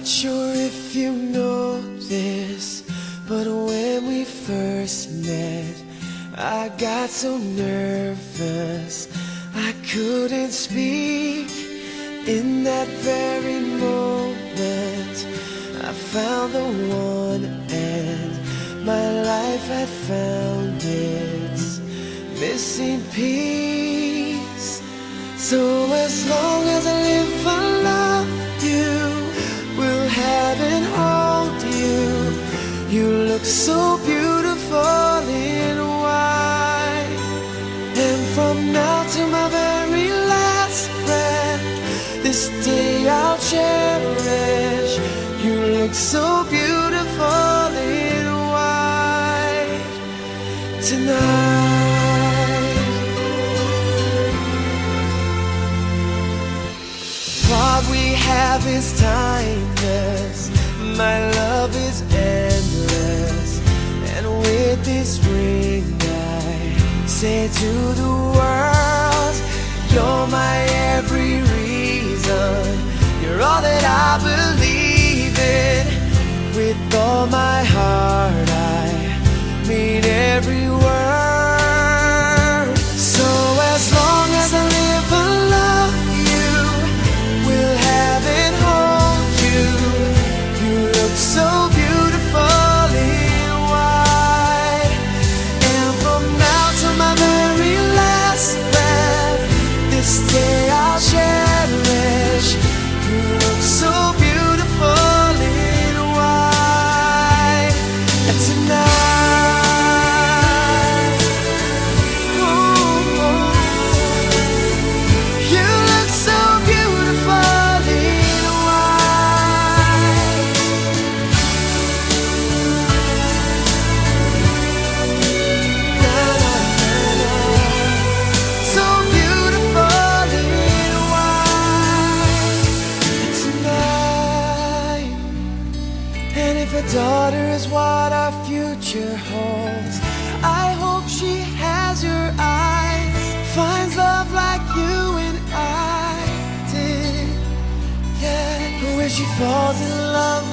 Not sure if you know this, but when we first met, I got so nervous I couldn't speak. In that very moment, I found the one, and my life had found its missing piece. So as long as I live, I love you, will have and hold you. You look so beautiful in white, and from now to my very last breath, this day I'll cherish. You look so beautiful in white tonight. What we have is timeless, my love is endless, and with this ring I say to the world, you're my every reason, you're all that I believe in. With all my heart I mean every word. So as long as I live, I love you, will have and hold you. You look so beautiful in white, and from now to my very last breath, this day I'll cherish. You look so beautiful in white tonight. Ooh, you look so beautiful in white. Na, na, na, na. So beautiful in white tonight. And if a daughter is what our future holds, I hope she has your eyes, finds love like you and I did. Yeah, but when she falls in love